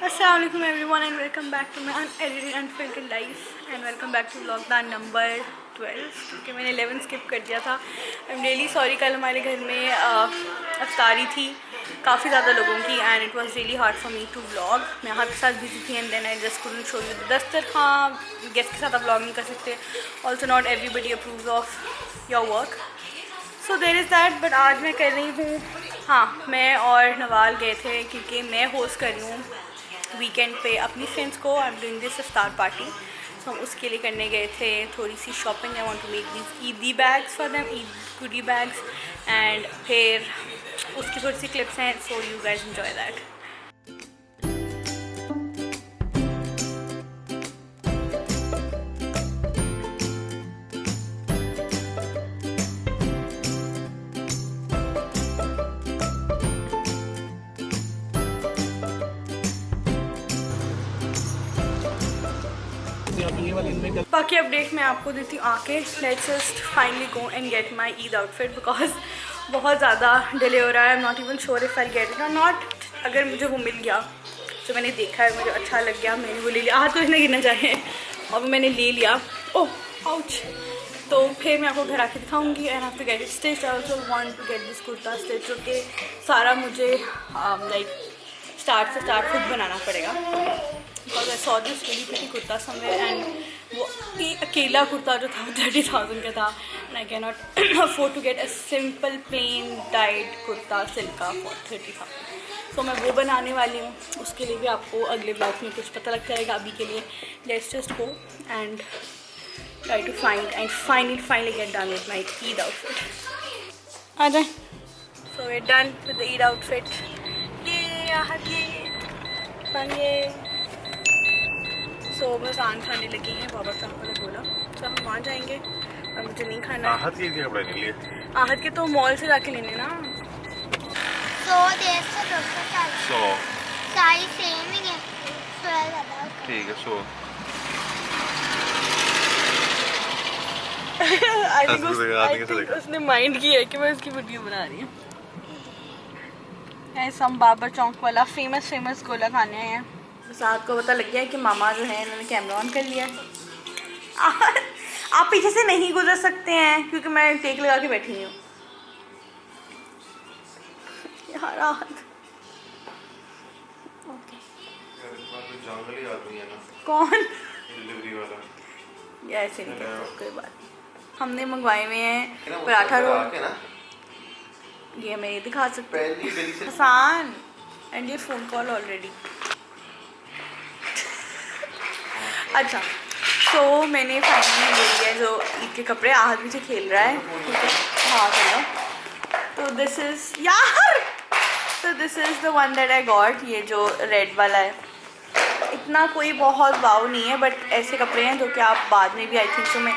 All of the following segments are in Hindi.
Assalamu alaikum everyone and welcome back to my unedited unfiltered life and welcome back to vlog number 12 क्योंकि मैंने 11 स्किप कर दिया था। I am really sorry. कल हमारे घर में अफ्तारी थी काफ़ी ज़्यादा लोगों की and it was really hard for me to vlog. मैं आपके साथ बिजी थी and then I just couldn't show you the दस्तरखान। गेस्ट के साथ आप व्लॉग नहीं कर सकते। Also not everybody approves of your work, so there is that. But आज मैं कर रही हूँ, हाँ, मैं और नवाल गए थे क्योंकि मैं होस्ट कर रही हूँ वीकेंड पे अपनी फ्रेंड्स को। आई एम डूइंग दिस इफ्तार पार्टी, सो हम उसके लिए करने गए थे थोड़ी सी shopping. I want to make this ईदी bags for them, Eid goody bags, and फिर उसकी थोड़ी सी क्लिप्स हैं, so you guys enjoy that. बाकी अपडेट मैं आपको देती हूँ आके। Let's just finally go and get my Eid outfit because बहुत ज़्यादा डिले हो रहा है। I am not even sure if I get it और नॉट। अगर मुझे वो मिल गया जो मैंने देखा है, मुझे अच्छा लग गया, मैंने वो ले लिया। हाथ तो नहीं गिरना चाहिए और वो मैंने ले लिया। Oh ouch. तो फिर मैं आपको घर आके दिखाऊंगी and have to get it stitched. I also want to get this kurta stitch, जो कि सारा मुझे लाइक स्टार्ट से स्टार्ट खुद बनाना पड़ेगा because I saw this really pretty kurta somewhere and वो अकेला कुर्ता जो था 30,000 का था and I can not afford to get a simple plain dyed kurta silk का फॉर 30,000। सो मैं वो बनाने वाली हूँ। उसके लिए भी आपको अगले ब्लॉग में कुछ पता लग जाएगा। अभी के लिए let's just go and try to find and finally get done with my Eid outfit. आ जाए। So we done with the Eid outfit. So बस आन खाने लगी हैं। बाबा साहब ने बोला तो हम वहाँ जाएंगे और मुझे नहीं खाना। आहत के कपड़े नहीं लिए। आहत के तो मॉल से जाके लेने ना। 100 सारी सेम ही है। ठीक है 100। आई थिंक उसने माइंड किया है कि मैं उसकी वीडियो बना रही हूँ। हम बाबर चौक वाला फेमस गोला खाने आए हैं। साथ को पता लग गया है कि मामा जो है इन्होंने कैमरा ऑन कर लिया है। आप पीछे से नहीं गुजर सकते हैं क्योंकि मैं टेक लगा के बैठी हूँ। यार जंगली आदमी है ना। कौन? डिलीवरी वाला। या ऐसे नहीं कर सकते, कोई बात। हमने मंगवाए हुए हैं पराठा रोल। ये मैं ये दिखा सकती हूँ हसान एंड ये फ़ोन कॉल ऑलरेडी। अच्छा, तो मैंने फाइनली ले लिया जो ईद के कपड़े। आहत भी से खेल रहा है, ठीक है, हाँ चलो। तो this is the one that I got. ये जो रेड वाला है, इतना कोई बहुत वाव नहीं है बट ऐसे कपड़े हैं जो कि आप बाद में भी आई थिंक तो मैं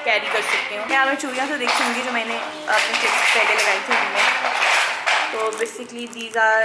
कैरी कर सकती हूँ। यहाँ मैं चूड़ियाँ तो देखूँगी जो मैंने अपने क्लिप्स पहले लगाई थी उनमें। तो बेसिकली दीज आर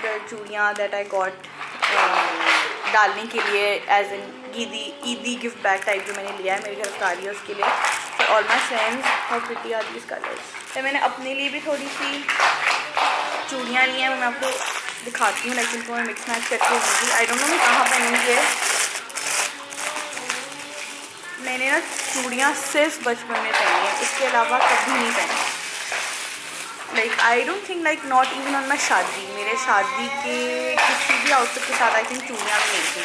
द चूड़ियाँ दैट आई गॉट डालने के लिए एज एन ईदी गिफ्ट बैग टाइप जो मैंने लिया है। मेरे घर अफ्तारी है उसके लिए। तो all my friends how pretty are these colours. तो मैंने अपने लिए भी थोड़ी सी चूड़ियाँ ली हैं, मैं आपको दिखाती हूँ। लेकिन इनको मैं मिक्स मैच करके लूँगी। आई डोंट नो मैं कहाँ पहनूँगी है। मैंने ना चूड़ियाँ सिर्फ बचपन में पहनी है, इसके अलावा कभी नहीं पहनी। Like I don't think like not even on my शादी। मेरे शादी के किसी भी आउटफिट के साथ आई थिंक चूड़ियाँ भी नहीं थी।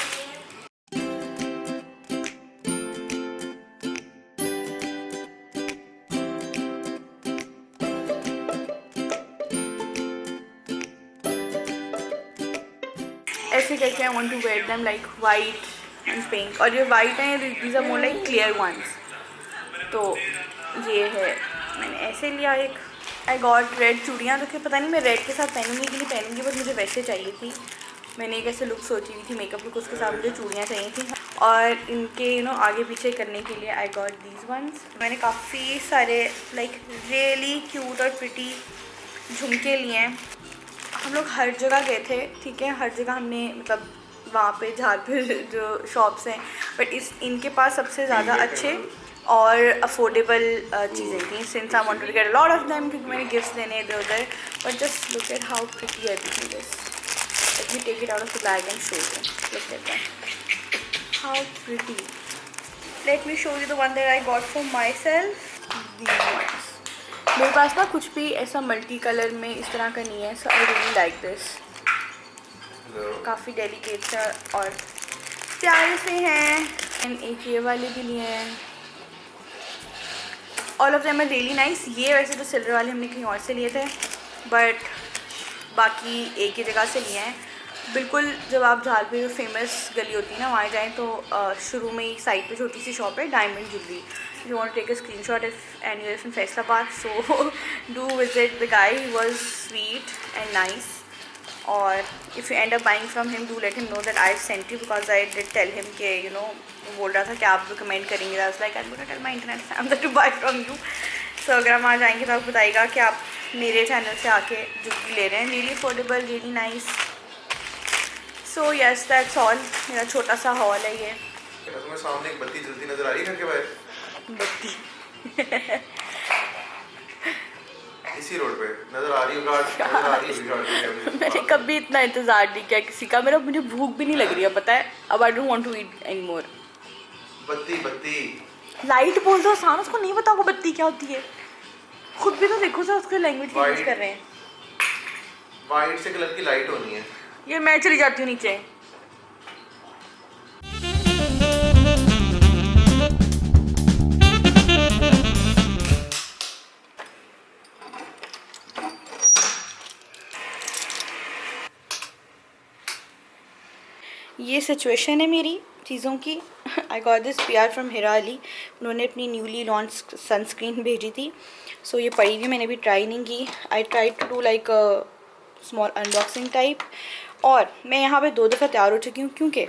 ऐसे करके I want to wear them like white and pink. और ये वाइट हैं, these are more like clear ones. तो ये है, मैंने ऐसे लिया एक। आई गॉट रेड चूड़ियाँ, तो पता नहीं मैं रेड के साथ पहनूंगी कि नहीं पहनूंगी, बट मुझे वैसे चाहिए थी। मैंने एक ऐसे लुक सोची हुई थी, मेकअप लुक, उसके साथ मुझे चूड़ियाँ चाहिए थी। और इनके आगे पीछे करने के लिए आई गॉट दीज वंस। मैंने काफ़ी सारे लाइक रियली क्यूट और प्रिटी झुमके लिए हैं। हम लोग हर जगह गए थे, ठीक है, हर जगह हमने मतलब वहाँ पे जहाँ पे जो शॉप्स हैं, बट इनके पास सबसे ज़्यादा अच्छे और अफोर्डेबल चीज़ें थी। Since I wanted to get a lot of them क्योंकि मैंने गिफ्ट्स देने इधर उधर। But just look at how pretty everything is. Let me take it out of the bag and show you. Look at that. How pretty. Let me show you the one that I got for myself. These ones. मेरे पास ना कुछ भी ऐसा मल्टी कलर में इस तरह का नहीं है. So I really like this. काफ़ी डेलिकेट सा और प्यारे से हैं. एंड एक ये वाले भी लिए हैं. All of them are really nice. ये वैसे तो सिल्वर वाले हमने कहीं और से लिए थे, बट बाकी एक ही जगह से लिए हैं. बिल्कुल जब आप झालपुर जो फेमस गली होती है ना वहाँ जाएँ तो शुरू में ही साइड पे छोटी सी शॉप है diamond jewellery. You want to take a screenshot and you're in Faisalabad, so do visit the guy. He was sweet and nice. Or if you end up buying from him, do let him know that I sent you, because I did tell him कि वो बोल रहा था कि आप recommend करेंगे. I was like, I'm gonna tell my internet family to buy from you. So अगर हम आ जाएंगे तो आप बताइएगा कि आप मेरे चैनल से आके जो भी ले रहे हैं. Really affordable, really nice. So yes, that's all. मेरा छोटा सा हॉल है ये. तुम्हें सामने एक बत्ती जलती नजर आ रही है घर के बाहर? बत्ती इसी रोड पे नजर आ रही है. मैंने कभी इतना इंतजार नहीं किया किसी का. मुझे भूख भी नहीं लग रही है, पता है. अब I don't want to eat any more. बत्ती लाइट बोल दो आसान. उसको नहीं पता होगा बत्ती क्या होती है. खुद भी तो देखो सर उसके लैंग्वेज यूज कर रहे हैं. वाइट से कलर की लाइट होनी है. ये मैं चली जाती हूँ नीचे. ये सिचुएशन है मेरी चीज़ों की. I got this PR from Hira Ali. उन्होंने अपनी न्यूली लॉन्च सनस्क्रीन भेजी थी. सो ये पड़ी हुई, मैंने भी ट्राई नहीं की. I try to do like a small unboxing type. और मैं यहाँ पे 2 दफ़ा तैयार हो चुकी हूँ, क्योंकि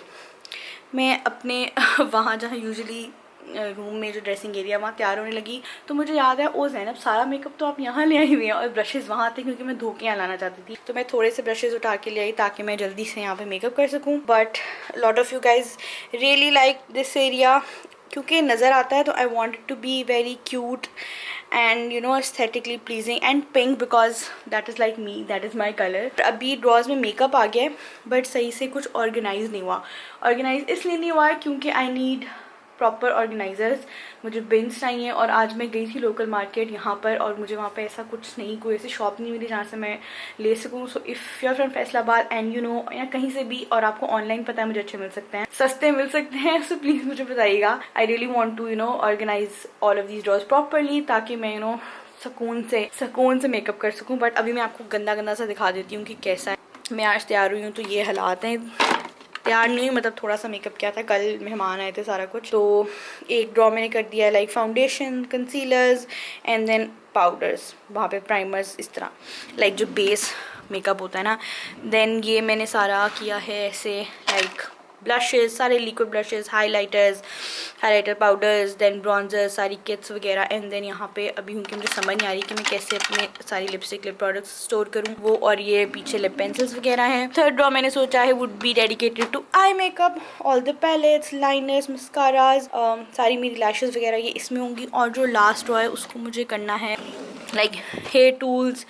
मैं अपने वहाँ जहाँ यूजुअली रूम में जो ड्रेसिंग एरिया वहाँ तैयार होने लगी तो मुझे याद है ओ ज़ैनब सारा मेकअप तो आप यहाँ ले आई हुई हैं और ब्रशेज़ वहाँ थे, क्योंकि मैं धो के यहाँ लाना चाहती थी. तो मैं थोड़े से ब्रशेज़ उठा के ले आई ताकि मैं जल्दी से यहाँ पे मेकअप कर सकूँ. But lot of you guys really like this area, क्योंकि नज़र आता है तो I want to be very cute and aesthetically pleasing and pink because that is like me, that is my color. अभी ड्रॉज में मेकअप आ गया है बट सही से कुछ ऑर्गेनाइज नहीं हुआ. ऑर्गेनाइज इसलिए नहीं हुआ है क्योंकि आई नीड प्रॉपर ऑर्गेनाइजर्स. मुझे बिन्स चाहिए. और आज मैं गई थी लोकल मार्केट यहाँ पर और मुझे वहाँ पे ऐसा कुछ नहीं, कोई ऐसी शॉप नहीं मिली जहाँ से मैं ले सकूँ. So if you are from Faisalabad and या कहीं से भी और आपको ऑनलाइन पता है मुझे अच्छे मिल सकते हैं, सस्ते मिल सकते हैं, सो प्लीज़ मुझे बताइएगा. I really want to organise all of these drawers properly ताकि मैं सुकून से मेकअप कर सकूँ. बट अभी मैं आपको गंदा सा दिखा देती हूँ कि कैसा है. मैं आज तैयार हुई हूँ तो ये हालात हैं. तैयार नहीं हुई मतलब थोड़ा सा मेकअप किया था, कल मेहमान आए थे सारा कुछ. तो एक ड्रॉ मैंने कर दिया like foundation, concealers and then powders, वहाँ पे प्राइमर्स, इस तरह लाइक जो बेस मेकअप होता है ना. देन ये मैंने सारा किया है ऐसे लाइक ब्लशेस, सारे liquid blushes, highlighter powders, then bronzer, सारी किट्स वगैरह. एंड देन यहाँ पे अभी उनकी मुझे समझ नहीं आ रही कि मैं कैसे अपने सारी लिपस्टिक लिप प्रोडक्ट्स स्टोर करूँ वो. और ये पीछे लिप पेंसिल्स वगैरह हैं. थर्ड ड्रॉ मैंने सोचा है would be dedicated to eye makeup, all the palettes, liners, mascaras, सारी मेरी लैशेस वगैरह ये इसमें होंगी. और जो लास्ट ड्रॉ है उसको मुझे करना है like hair tools,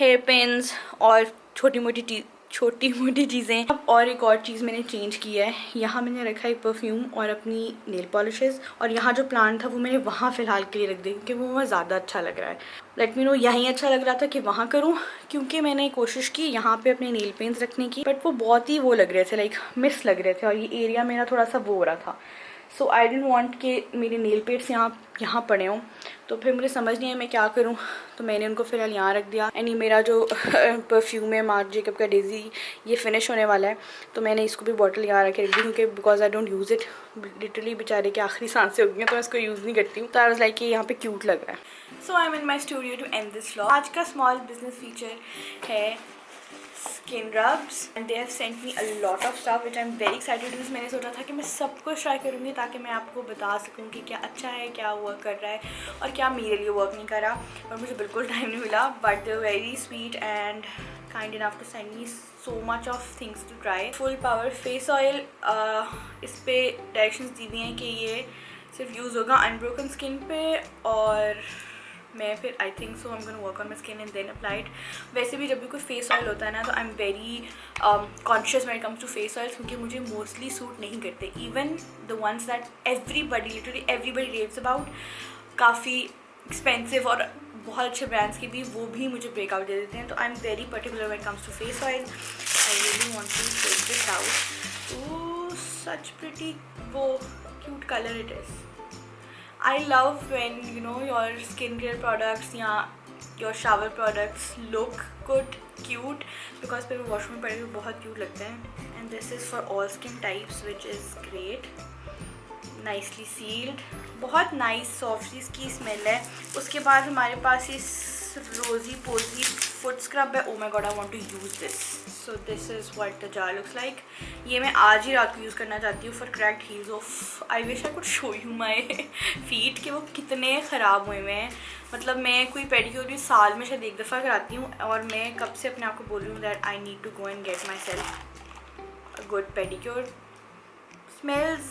hair pins और छोटी मोटी चीज़ें. अब और एक और चीज़ मैंने चेंज की है. यहाँ मैंने रखा है परफ्यूम और अपनी नेल पॉलिशेस. और यहाँ जो प्लांट था वो मैंने वहाँ फ़िलहाल के लिए रख दी क्योंकि वो वहाँ ज़्यादा अच्छा लग रहा है. लेट मी नो यहीं अच्छा लग रहा था कि वहाँ करूँ, क्योंकि मैंने कोशिश की यहाँ पे अपने नेल पेंट्स रखने की बट वो बहुत ही वो लग रहे थे, लाइक मिस लग रहे थे. और ये एरिया मेरा थोड़ा सा वो हो रहा था. सो आई डेंट वांट कि मेरे नेल पेंट्स यहाँ पड़े हों. तो फिर मुझे समझ नहीं आया मैं क्या करूँ, तो मैंने उनको फ़िलहाल यहाँ रख दिया. एंड ये मेरा जो परफ्यूम है मार्क जेकब का डेज़ी, ये फिनिश होने वाला है तो मैंने इसको भी बॉटल यहाँ रख के रख दी क्योंकि because I don't use it. Literally बेचारे की आखिरी सांसें हो गई हैं तो मैं इसको यूज़ नहीं करती हूँ. तो आई वाज लाइक कि यहाँ पे क्यूट लग रहा है. So I am in my studio to end this vlog. आज का स्मॉल बिजनेस फीचर है skin rubs and they have sent me a lot of stuff which I am very excited to. मैंने सोचा था कि मैं सब कुछ ट्राई करूँगी ताकि मैं आपको बता सकूँ कि क्या अच्छा है, क्या वर्क कर रहा है और क्या मेरे लिए वर्क नहीं कर रहा. और मुझे बिल्कुल टाइम नहीं मिला but they very sweet and kind enough to send me so much of things to try. Full power face oil, इस पर डायरेक्शंस दी हुई हैं कि ये सिर्फ यूज़ होगा अनब्रोकन स्किन पे और मैं फिर I think so I am gonna work on my skin and then applied. वैसे भी जब भी कोई फेस ऑयल होता है ना तो I am very conscious when it comes to face oil, क्योंकि मुझे मोस्टली सूट नहीं करते. Even the ones that everybody literally everybody raves about, काफ़ी एक्सपेंसिव और बहुत अच्छे ब्रांड्स के भी, वो भी मुझे ब्रेकआउट दे देते हैं. तो I am very particular when it comes to face oil. I really want to take this out. Oh such pretty, वो cute colour it is. I love when you know your skincare products या your shower products look good, cute, because फिर वॉशरूम में पड़े हुए बहुत cute लगते हैं. And this is for all skin types, which is great. Nicely sealed. बहुत nice soft सी इसकी स्मेल है. उसके बाद हमारे पास इस रोजी पोजी फुट स्क्रब है. Oh my god, I want to use this. So this is what the jar looks like. ये मैं आज ही रात को यूज़ करना चाहती हूँ for cracked heels of. I wish I could show you my feet कि वो कितने ख़राब हुए हैं. मतलब मैं कोई पेडिक्योर भी साल में शायद एक दफ़ा कराती हूँ, और मैं कब से अपने आप को बोल रही हूँ that I need to go and get myself a good pedicure. Smells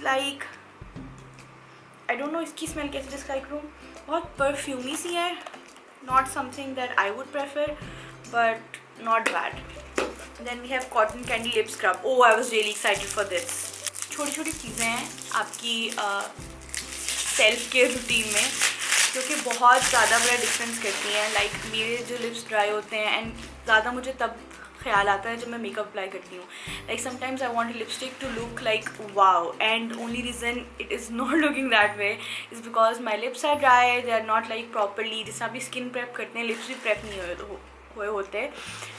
like, I don't know इसकी स्मेल कैसे डिस्क्राइब करूँ. बहुत परफ्यूमी सी है. Not something that I would prefer, but not bad. Then we have cotton candy lip scrub. Oh, I was really excited for this. छोटी छोटी चीज़ें हैं आपकी सेल्फ केयर रूटीन में जो कि बहुत ज़्यादा बड़ा डिफरेंस करती हैं. लाइक मेरे जो लिप्स ड्राई होते हैं, एंड ज़्यादा मुझे तब ख्याल आता है जब मैं मेकअप अप्लाई करती हूँ. Like sometimes I want lipstick to look like wow, and only reason it is not looking that way is because my lips are dry, they are not like properly. जिस आप स्किन प्रेप करते हैं, लिप्स भी प्रेप नहीं हुए होते.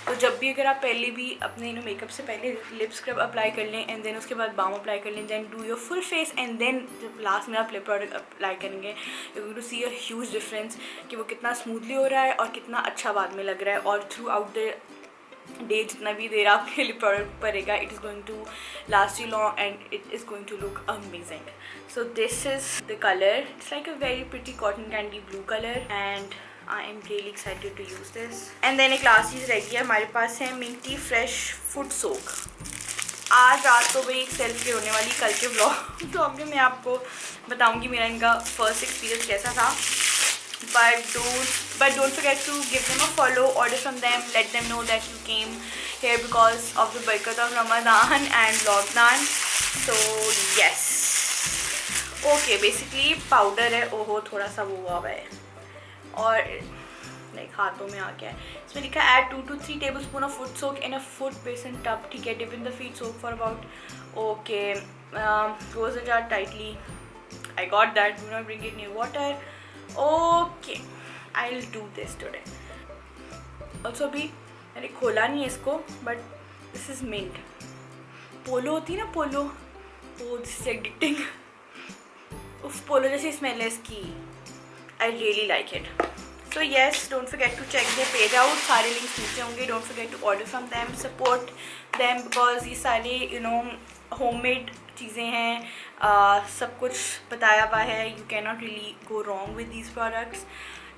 तो जब भी अगर आप पहले भी अपने मेकअप से पहले लिप स्क्रब अप्लाई कर लें, एंड देन उसके बाद बाम अप्लाई कर लें, then do your full face, and then जब लास्ट में आप लिप प्रोडक्ट अप्लाई करेंगे, you going to see a huge difference कि वो कितना स्मूथली हो रहा है और कितना अच्छा बाद में लग रहा है. और थ्रू आउट द डे जितना भी देर आपके लिप प्रोडक्ट पड़ेगा, it is going to last you long and it is going to look amazing. So this is the colour. It's like a very pretty cotton candy blue colour, and I am really excited to use this. And then एक लास्ट चीज़ रह गई है हमारे पास है मिंटी फ्रेश फुट सोक. आज रात तो भाई एक सेल्फ केयर होने वाली, कल के ब्लॉग में मैं आपको बताऊंगी मेरा इनका फर्स्ट एक्सपीरियंस कैसा था. But don't forget to give them a follow, order from them, let them know that you came here because of the barakat of Ramadan and lockdown. So yes. Okay, basically powder है. ओहो थोड़ा सा वो हुआ है और लाइक हाथों में आ गया है. इसमें लिखा है add 2 to 3 tablespoon of foot soak in a foot basin tub. ठीक है, dip in the feet soak for about, okay, close the jar tightly. I got that. Do not bring it near water. Okay, I'll do this today. Also अभी मैंने खोला नहीं है इसको, but this is mint. पोलो होती है ना, पोलो, वो this is addicting. उस पोलो जैसी स्मेल है इसकी. I really like it. So yes, don't forget to check their page out. सारे links नीचे होंगे. Don't forget to order from them. Support them because ये सारे homemade चीज़ें हैं. सब कुछ बताया हुआ है. You cannot really go wrong with these products.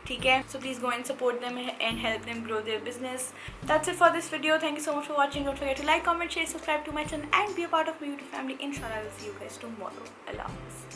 ठीक है, so please go and support them and help them grow their business. That's it for this video. Thank you so much for watching. Don't forget to like, comment, share, subscribe to my channel and be a part of my YouTube family. Inshallah, I will see you guys tomorrow. Allah Hafiz.